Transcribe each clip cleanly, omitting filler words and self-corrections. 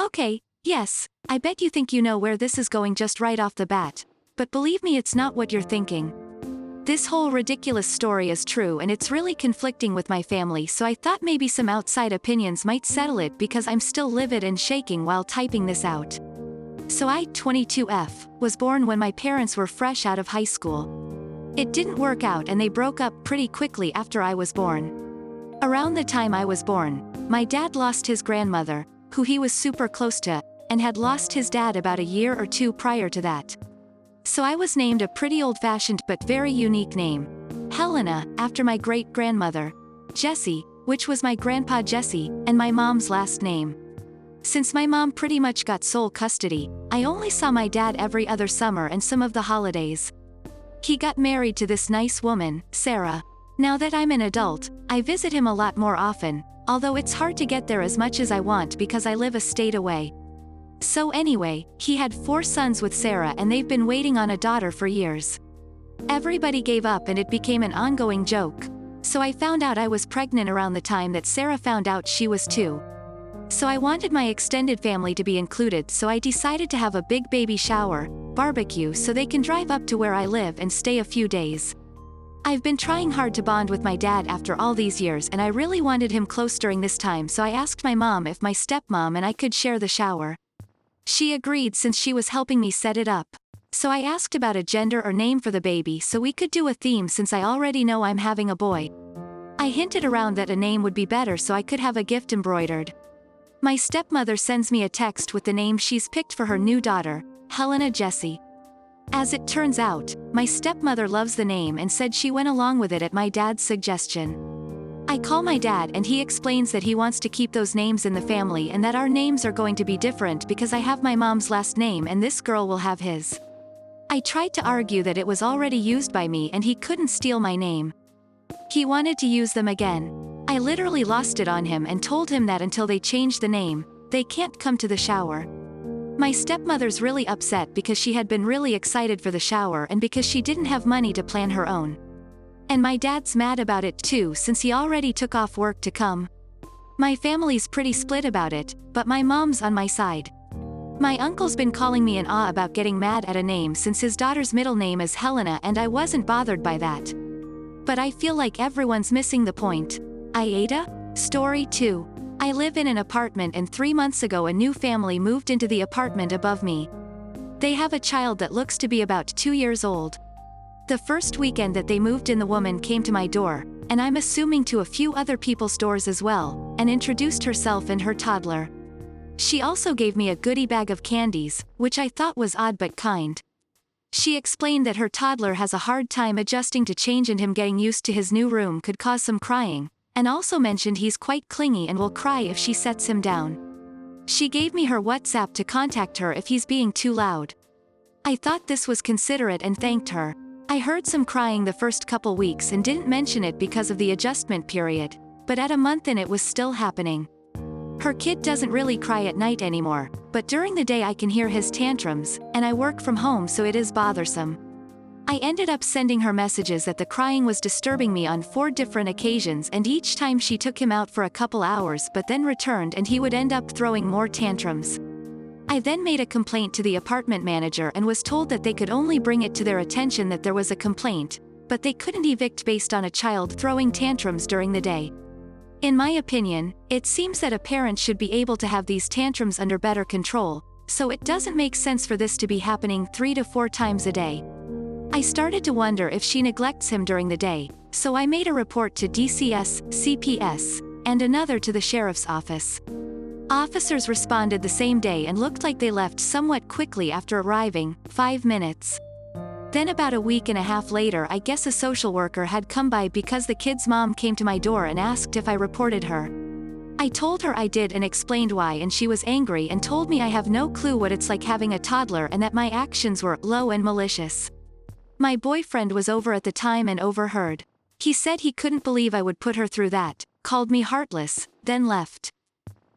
Okay, yes, I bet you think you know where this is going just right off the bat. But believe me, it's not what you're thinking. This whole ridiculous story is true and it's really conflicting with my family, so I thought maybe some outside opinions might settle it because I'm still livid and shaking while typing this out. So I, 22F, was born when my parents were fresh out of high school. It didn't work out and they broke up pretty quickly after I was born. Around the time I was born, my dad lost his grandmother, who he was super close to, and had lost his dad about a year or two prior to that. So I was named a pretty old-fashioned but very unique name, Helena, after my great-grandmother, Jessie, which was my grandpa Jesse, and my mom's last name. Since my mom pretty much got sole custody, I only saw my dad every other summer and some of the holidays. He got married to this nice woman, Sarah. Now that I'm an adult, I visit him a lot more often, although it's hard to get there as much as I want because I live a state away. So anyway, he had 4 sons with Sarah and they've been waiting on a daughter for years. Everybody gave up and it became an ongoing joke. So I found out I was pregnant around the time that Sarah found out she was too. So I wanted my extended family to be included, so I decided to have a big baby shower, barbecue, so they can drive up to where I live and stay a few days. I've been trying hard to bond with my dad after all these years and I really wanted him close during this time, so I asked my mom if my stepmom and I could share the shower. She agreed since she was helping me set it up. So I asked about a gender or name for the baby so we could do a theme since I already know I'm having a boy. I hinted around that a name would be better so I could have a gift embroidered. My stepmother sends me a text with the name she's picked for her new daughter, Helena Jessie. As it turns out, my stepmother loves the name and said she went along with it at my dad's suggestion. I call my dad and he explains that he wants to keep those names in the family and that our names are going to be different because I have my mom's last name and this girl will have his. I tried to argue that it was already used by me and he couldn't steal my name. He wanted to use them again. I literally lost it on him and told him that until they change the name, they can't come to the shower. My stepmother's really upset because she had been really excited for the shower and because she didn't have money to plan her own. And my dad's mad about it too since he already took off work to come. My family's pretty split about it, but my mom's on my side. My uncle's been calling me in awe about getting mad at a name since his daughter's middle name is Helena and I wasn't bothered by that. But I feel like everyone's missing the point. Aita? Story 2. I live in an apartment and 3 months ago a new family moved into the apartment above me. They have a child that looks to be about 2 years old. The first weekend that they moved in, the woman came to my door, and I'm assuming to a few other people's doors as well, and introduced herself and her toddler. She also gave me a goodie bag of candies, which I thought was odd but kind. She explained that her toddler has a hard time adjusting to change and him getting used to his new room could cause some crying, and also mentioned he's quite clingy and will cry if she sets him down. She gave me her WhatsApp to contact her if he's being too loud. I thought this was considerate and thanked her. I heard some crying the first couple weeks and didn't mention it because of the adjustment period, but at a month in it was still happening. Her kid doesn't really cry at night anymore, but during the day I can hear his tantrums, and I work from home so it is bothersome. I ended up sending her messages that the crying was disturbing me on 4 different occasions, and each time she took him out for a couple hours but then returned and he would end up throwing more tantrums. I then made a complaint to the apartment manager and was told that they could only bring it to their attention that there was a complaint, but they couldn't evict based on a child throwing tantrums during the day. In my opinion, it seems that a parent should be able to have these tantrums under better control, so it doesn't make sense for this to be happening 3 to 4 times a day. I started to wonder if she neglects him during the day, so I made a report to DCS, CPS, and another to the sheriff's office. Officers responded the same day and looked like they left somewhat quickly after arriving, 5 minutes. Then about a week and a half later, I guess a social worker had come by because the kid's mom came to my door and asked if I reported her. I told her I did and explained why, and she was angry and told me I have no clue what it's like having a toddler and that my actions were low and malicious. My boyfriend was over at the time and overheard. He said he couldn't believe I would put her through that, called me heartless, then left.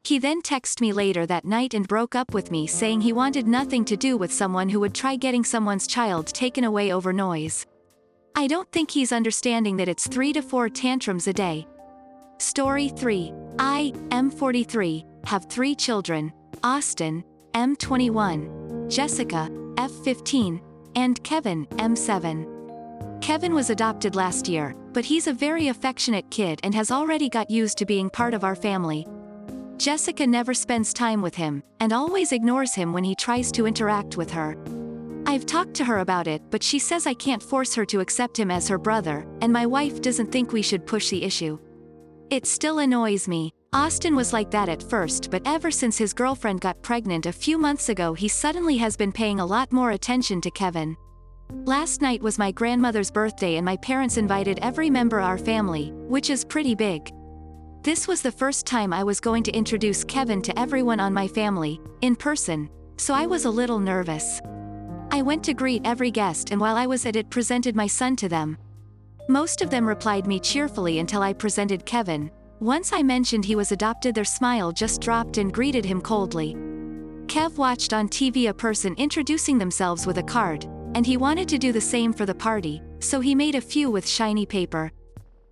He then texted me later that night and broke up with me, saying he wanted nothing to do with someone who would try getting someone's child taken away over noise. I don't think he's understanding that it's 3 to 4 tantrums a day. Story 3. I am 43, have 3 children. Austin, M21, Jessica, F15, and Kevin, M7. Kevin was adopted last year, but he's a very affectionate kid and has already got used to being part of our family. Jessica never spends time with him, and always ignores him when he tries to interact with her. I've talked to her about it, but she says I can't force her to accept him as her brother, and my wife doesn't think we should push the issue. It still annoys me. Austin was like that at first, but ever since his girlfriend got pregnant a few months ago, he suddenly has been paying a lot more attention to Kevin. Last night was my grandmother's birthday and my parents invited every member of our family, which is pretty big. This was the first time I was going to introduce Kevin to everyone on my family, in person, so I was a little nervous. I went to greet every guest and while I was at it presented my son to them. Most of them replied me cheerfully until I presented Kevin. Once I mentioned he was adopted, their smile just dropped and greeted him coldly. Kev watched on TV a person introducing themselves with a card, and he wanted to do the same for the party, so he made a few with shiny paper.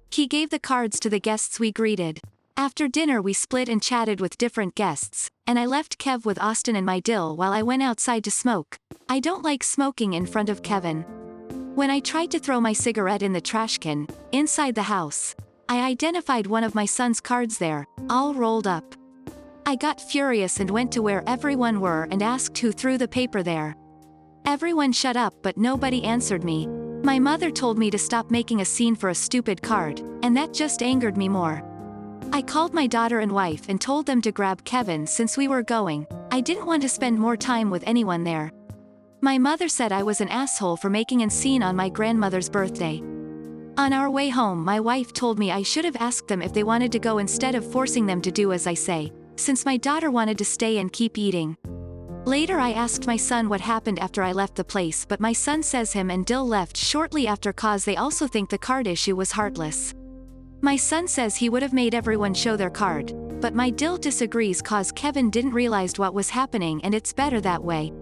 He gave the cards to the guests we greeted. After dinner we split and chatted with different guests, and I left Kev with Austin and my dill while I went outside to smoke. I don't like smoking in front of Kevin. When I tried to throw my cigarette in the trash can, inside the house, I identified one of my son's cards there, all rolled up. I got furious and went to where everyone were and asked who threw the paper there. Everyone shut up but nobody answered me. My mother told me to stop making a scene for a stupid card, and that just angered me more. I called my daughter and wife and told them to grab Kevin since we were going. I didn't want to spend more time with anyone there. My mother said I was an asshole for making a scene on my grandmother's birthday. On our way home my wife told me I should have asked them if they wanted to go instead of forcing them to do as I say, since my daughter wanted to stay and keep eating. Later I asked my son what happened after I left the place, but my son says him and Dill left shortly after cause they also think the card issue was heartless. My son says he would have made everyone show their card, but my Dill disagrees cause Kevin didn't realize what was happening and it's better that way.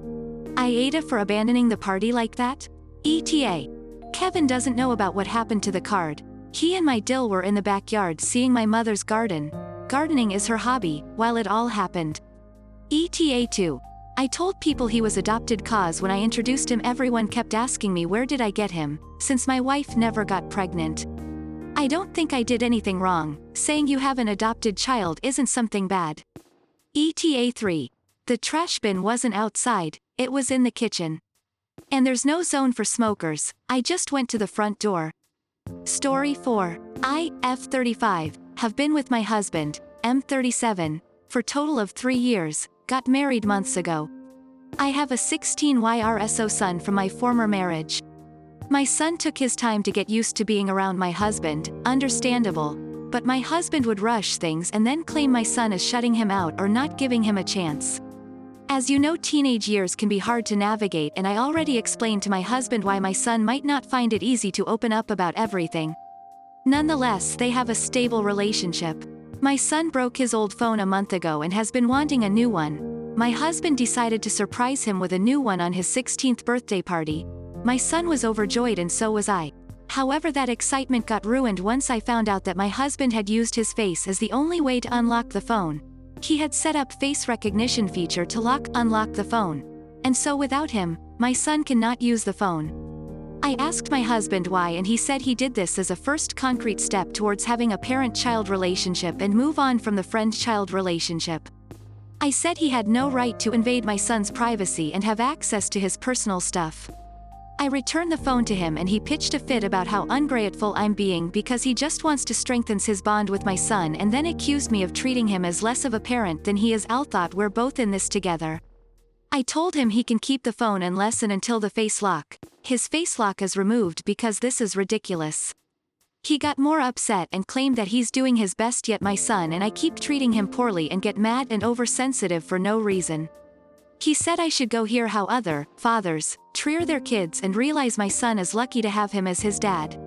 Aita for abandoning the party like that? ETA. Kevin doesn't know about what happened to the card. He and my Dill were in the backyard seeing my mother's garden. Gardening is her hobby, while it all happened. ETA 2. I told people he was adopted cause when I introduced him everyone kept asking me where did I get him, since my wife never got pregnant. I don't think I did anything wrong, saying you have an adopted child isn't something bad. ETA 3. The trash bin wasn't outside, it was in the kitchen. And there's no zone for smokers, I just went to the front door. Story 4. I, F35, have been with my husband, M37, for total of 3 years, got married months ago. I have a 16-year-old son from my former marriage. My son took his time to get used to being around my husband, understandable, but my husband would rush things and then claim my son is shutting him out or not giving him a chance. As you know, teenage years can be hard to navigate, and I already explained to my husband why my son might not find it easy to open up about everything. Nonetheless, they have a stable relationship. My son broke his old phone a month ago and has been wanting a new one. My husband decided to surprise him with a new one on his 16th birthday party. My son was overjoyed and so was I. However, that excitement got ruined once I found out that my husband had used his face as the only way to unlock the phone. He had set up face recognition feature to unlock the phone. And so without him, my son cannot use the phone. I asked my husband why and he said he did this as a first concrete step towards having a parent-child relationship and move on from the friend-child relationship. I said he had no right to invade my son's privacy and have access to his personal stuff. I returned the phone to him and he pitched a fit about how ungrateful I'm being because he just wants to strengthen his bond with my son and then accused me of treating him as less of a parent than he is. I thought we're both in this together. I told him he can keep the phone unless and until the face lock. His face lock is removed because this is ridiculous. He got more upset and claimed that he's doing his best, yet my son and I keep treating him poorly and get mad and oversensitive for no reason. He said I should go hear how other fathers treat their kids and realize my son is lucky to have him as his dad.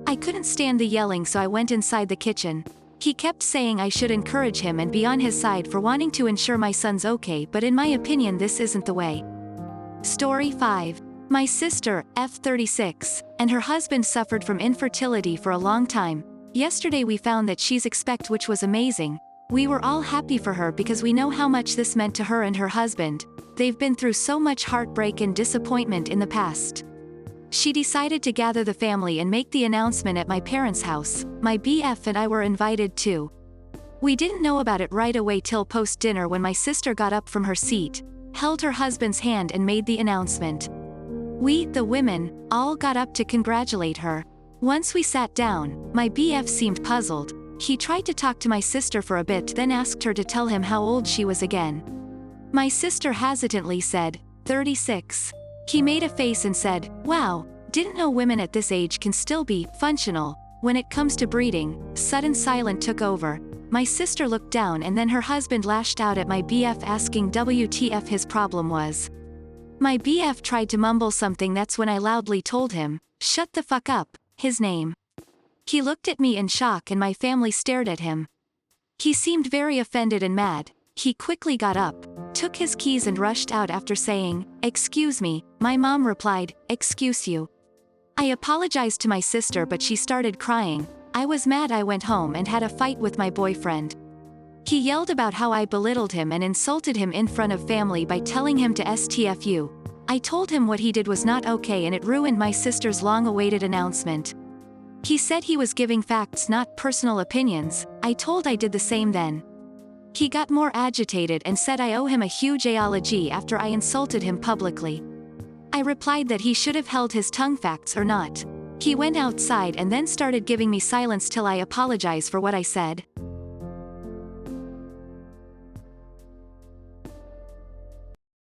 I couldn't stand the yelling, so I went inside the kitchen. He kept saying I should encourage him and be on his side for wanting to ensure my son's okay, but in my opinion this isn't the way. Story 5. My sister, F36, and her husband suffered from infertility for a long time. Yesterday we found that she's expectant, which was amazing, We were all happy for her because we know how much this meant to her and her husband. They've been through so much heartbreak and disappointment in the past. She decided to gather the family and make the announcement at my parents' house. My BF and I were invited too. We didn't know about it right away till post-dinner when my sister got up from her seat, held her husband's hand and made the announcement. We, the women, all got up to congratulate her. Once we sat down, my BF seemed puzzled. He tried to talk to my sister for a bit, then asked her to tell him how old she was again. My sister hesitantly said, 36. He made a face and said, wow, didn't know women at this age can still be functional. When it comes to breeding, sudden silence took over. My sister looked down and then her husband lashed out at my BF asking WTF his problem was. My BF tried to mumble something, that's when I loudly told him, shut the fuck up, his name. He looked at me in shock and my family stared at him. He seemed very offended and mad. He quickly got up, took his keys and rushed out after saying, excuse me. My mom replied, excuse you. I apologized to my sister but she started crying. I was mad. I went home and had a fight with my boyfriend. He yelled about how I belittled him and insulted him in front of family by telling him to stfu. I told him what he did was not okay and it ruined my sister's long-awaited announcement. He said he was giving facts, not personal opinions. I told I did the same then. He got more agitated and said I owe him a huge apology after I insulted him publicly. I replied that he should have held his tongue, facts or not. He went outside and then started giving me silence till I apologized for what I said.